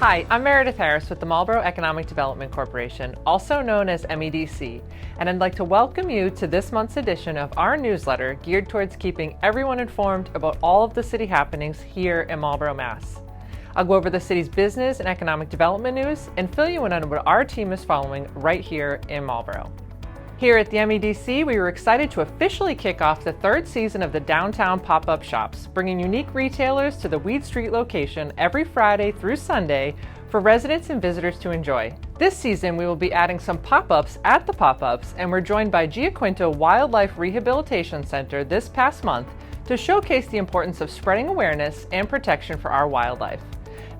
Hi, I'm Meredith Harris with the Marlborough Economic Development Corporation, also known as MEDC, and I'd like to welcome you to this month's edition of our newsletter geared towards keeping everyone informed about all of the city happenings here in Marlborough, Mass. I'll go over the city's business and economic development news and fill you in on what our team is following right here in Marlborough. Here at the MEDC, we were excited to officially kick off the third season of the Downtown Pop-Up Shops, bringing unique retailers to the Weed Street location every Friday through Sunday for residents and visitors to enjoy. This season, we will be adding some pop-ups at the pop-ups, and we're joined by Giaquinto Wildlife Rehabilitation Center this past month to showcase the importance of spreading awareness and protection for our wildlife.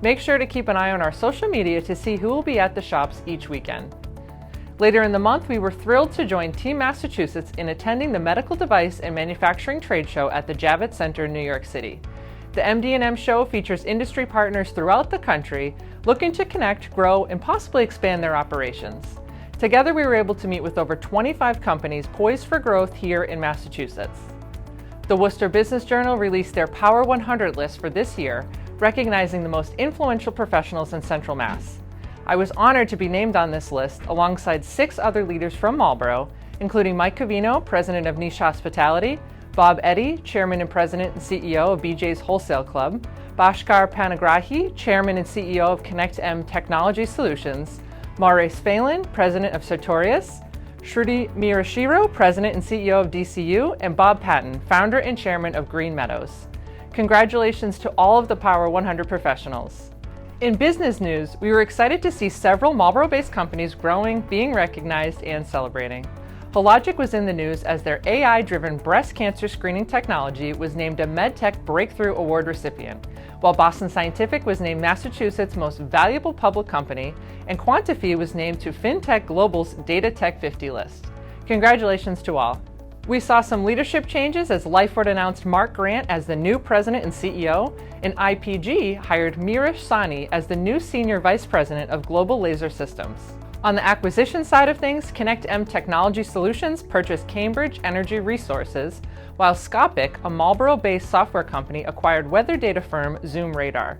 Make sure to keep an eye on our social media to see who will be at the shops each weekend. Later in the month, we were thrilled to join Team Massachusetts in attending the Medical Device and Manufacturing Trade Show at the Javits Center in New York City. The MD&M show features industry partners throughout the country looking to connect, grow, and possibly expand their operations. Together, we were able to meet with over 25 companies poised for growth here in Massachusetts. The Worcester Business Journal released their Power 100 list for this year, recognizing the most influential professionals in Central Mass. I was honored to be named on this list alongside 6 other leaders from Marlborough, including Mike Covino, president of Niche Hospitality, Bob Eddy, chairman and president and CEO of BJ's Wholesale Club, Bhaskar Panagrahi, chairman and CEO of ConnectM Technology Solutions, Maurice Phelan, president of Sartorius, Shruti Miyashiro, president and CEO of DCU, and Bob Patton, founder and chairman of Green Meadows. Congratulations to all of the Power 100 professionals. In business news, we were excited to see several Marlborough-based companies growing, being recognized, and celebrating. Hologic was in the news as their AI-driven breast cancer screening technology was named a MedTech Breakthrough Award recipient, while Boston Scientific was named Massachusetts' most valuable public company, and Quantifi was named to FinTech Global's Data Tech 50 list. Congratulations to all. We saw some leadership changes as Lifeward announced Mark Grant as the new president and CEO, and IPG hired Mirish Sani as the new senior vice president of Global Laser Systems. On the acquisition side of things, ConnectM Technology Solutions purchased Cambridge Energy Resources, while Scopic, a Marlborough-based software company, acquired weather data firm Zoom Radar.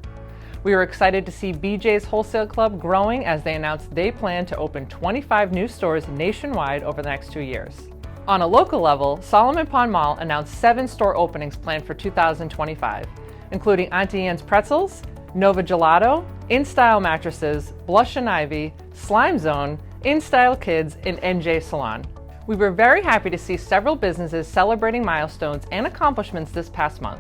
We were excited to see BJ's Wholesale Club growing as they announced they plan to open 25 new stores nationwide over the next 2 years. On a local level, Solomon Pond Mall announced 7 store openings planned for 2025, including Auntie Anne's Pretzels, Nova Gelato, InStyle Mattresses, Blush and Ivy, Slime Zone, InStyle Kids, and NJ Salon. We were very happy to see several businesses celebrating milestones and accomplishments this past month.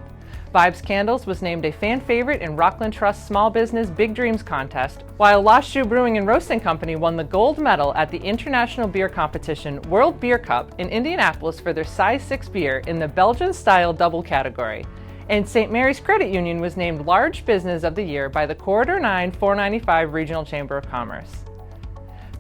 Vibes Candles was named a fan favorite in Rockland Trust Small Business Big Dreams contest, while Lost Shoe Brewing and Roasting Company won the gold medal at the International Beer Competition World Beer Cup in Indianapolis for their size 6 beer in the Belgian-style double category. And St. Mary's Credit Union was named Large Business of the Year by the Corridor 9 495 Regional Chamber of Commerce.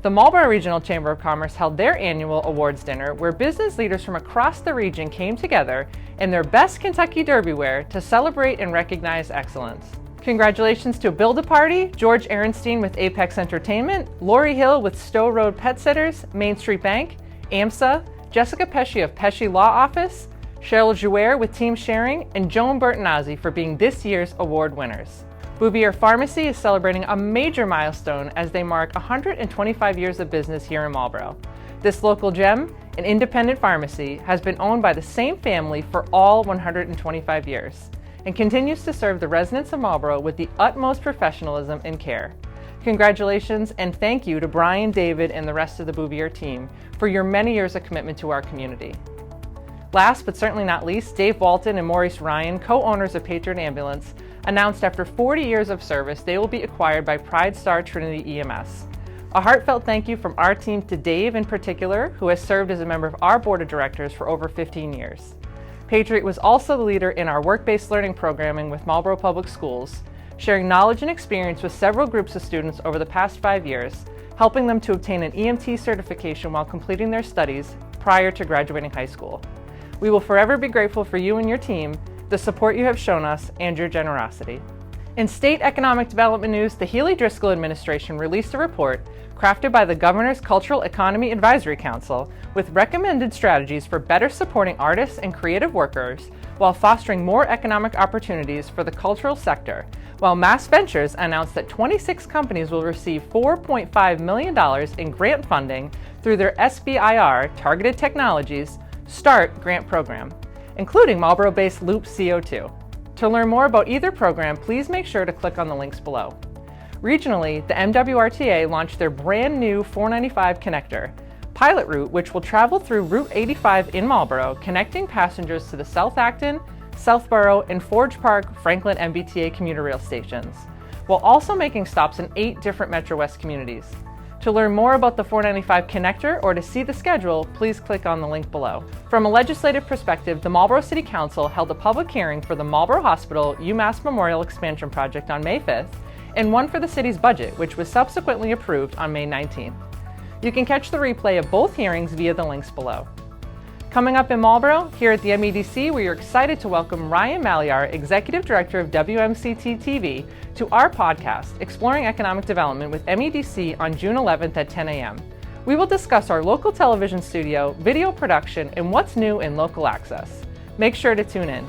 The Marlborough Regional Chamber of Commerce held their annual awards dinner where business leaders from across the region came together in their best Kentucky Derby wear to celebrate and recognize excellence. Congratulations to Build-A-Party, George Ehrenstein with Apex Entertainment, Lori Hill with Stowe Road Pet Sitters, Main Street Bank, AMSA, Jessica Pesci of Pesci Law Office, Cheryl Jouer with Team Sharing, and Joan Bertonazzi for being this year's award winners. Bouvier Pharmacy is celebrating a major milestone as they mark 125 years of business here in Marlborough. This local gem, an independent pharmacy, has been owned by the same family for all 125 years and continues to serve the residents of Marlborough with the utmost professionalism and care. Congratulations and thank you to Brian, David, and the rest of the Bouvier team for your many years of commitment to our community. Last but certainly not least, Dave Walton and Maurice Ryan, co-owners of Patriot Ambulance, announced after 40 years of service they will be acquired by Pride Star Trinity EMS. A heartfelt thank you from our team to Dave in particular, who has served as a member of our board of directors for over 15 years. Patriot was also the leader in our work-based learning programming with Marlborough Public Schools, sharing knowledge and experience with several groups of students over the past 5 years, helping them to obtain an EMT certification while completing their studies prior to graduating high school. We will forever be grateful for you and your team, the support you have shown us, and your generosity. In state economic development news, the Healey-Driscoll administration released a report crafted by the Governor's Cultural Economy Advisory Council with recommended strategies for better supporting artists and creative workers while fostering more economic opportunities for the cultural sector, while Mass Ventures announced that 26 companies will receive $4.5 million in grant funding through their SBIR Targeted Technologies START grant program, including Marlborough-based Loop CO2. To learn more about either program, please make sure to click on the links below. Regionally, the MWRTA launched their brand new 495 connector pilot route, which will travel through Route 85 in Marlborough, connecting passengers to the South Acton, Southborough, and Forge Park Franklin MBTA commuter rail stations, while also making stops in 8 different Metro West communities. To learn more about the 495 connector or to see the schedule, please click on the link below. From a legislative perspective, the Marlborough City Council held a public hearing for the Marlborough Hospital UMass Memorial Expansion Project on May 5th, and one for the city's budget, which was subsequently approved on May 19th. You can catch the replay of both hearings via the links below. Coming up in Marlborough, here at the MEDC, we are excited to welcome Ryan Maliar, Executive Director of WMCT TV, to our podcast, Exploring Economic Development with MEDC on June 11th at 10 a.m. We will discuss our local television studio, video production, and what's new in local access. Make sure to tune in.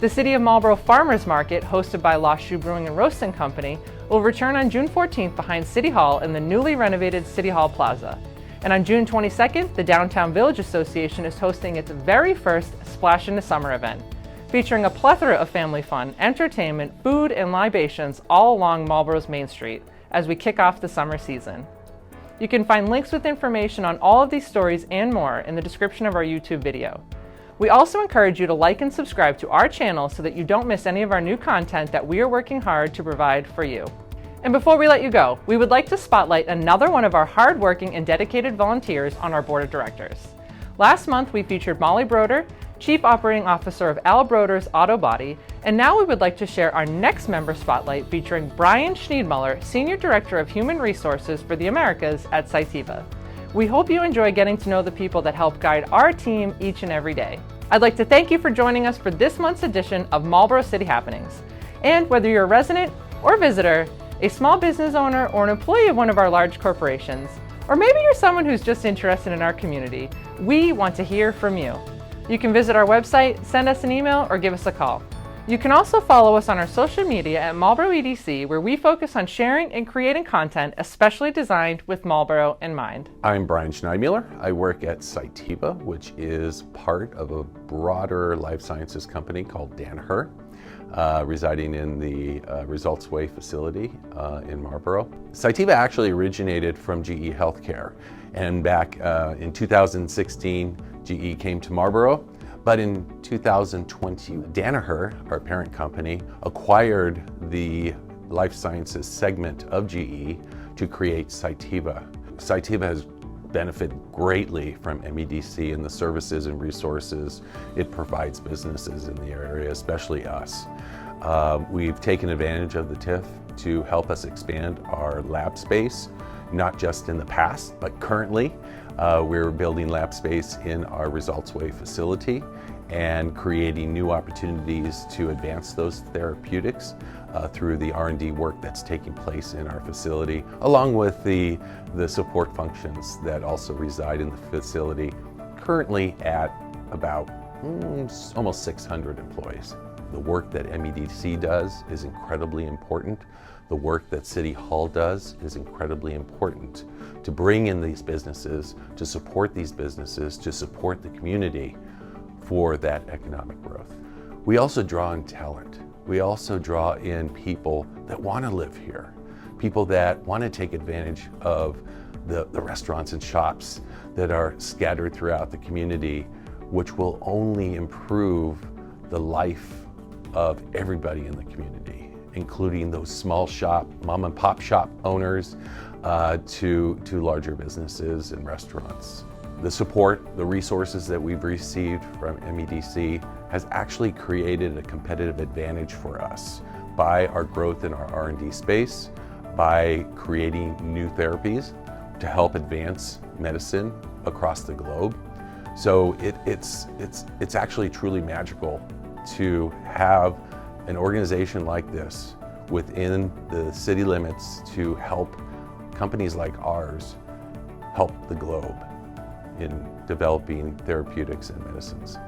The City of Marlborough Farmers Market, hosted by Lost Shoe Brewing and Roasting Company, will return on June 14th behind City Hall in the newly renovated City Hall Plaza. And on June 22nd, the Downtown Village Association is hosting its very first Splash into Summer event, featuring a plethora of family fun, entertainment, food, and libations all along Marlborough's Main Street as we kick off the summer season. You can find links with information on all of these stories and more in the description of our YouTube video. We also encourage you to like and subscribe to our channel so that you don't miss any of our new content that we are working hard to provide for you. And before we let you go, we would like to spotlight another one of our hardworking and dedicated volunteers on our board of directors. Last month, we featured Molly Broder, Chief Operating Officer of Al Broder's Auto Body, and now we would like to share our next member spotlight featuring Brian Schneidmuller, Senior Director of Human Resources for the Americas at Cytiva. We hope you enjoy getting to know the people that help guide our team each and every day. I'd like to thank you for joining us for this month's edition of Marlborough City Happenings. And whether you're a resident or visitor, a small business owner, or an employee of one of our large corporations, or maybe you're someone who's just interested in our community, we want to hear from you. You can visit our website, send us an email, or give us a call. You can also follow us on our social media at Marlborough EDC, where we focus on sharing and creating content especially designed with Marlborough in mind. I'm Brian Schneidmuller. I work at Cytiva, which is part of a broader life sciences company called Danaher, residing in the Results Way facility in Marlborough. Cytiva actually originated from GE Healthcare, and back in 2016, GE came to Marlborough. But in 2020, Danaher, our parent company, acquired the life sciences segment of GE to create Cytiva. Cytiva has benefited greatly from MEDC and the services and resources it provides businesses in the area, especially us. We've taken advantage of the TIF to help us expand our lab space, not just in the past, but currently. We're building lab space in our Results Way facility and creating new opportunities to advance those therapeutics through the R&D work that's taking place in our facility, along with the support functions that also reside in the facility, currently at about almost 600 employees. The work that MEDC does is incredibly important. The work that City Hall does is incredibly important to bring in these businesses, to support these businesses, to support the community for that economic growth. We also draw in talent. We also draw in people that want to live here, people that want to take advantage of the restaurants and shops that are scattered throughout the community, which will only improve the life of everybody in the community, including those small shop, mom and pop shop owners to larger businesses and restaurants. The support, the resources that we've received from MEDC has actually created a competitive advantage for us by our growth in our R&D space, by creating new therapies to help advance medicine across the globe. So it's actually truly magical to have an organization like this within the city limits to help companies like ours help the globe in developing therapeutics and medicines.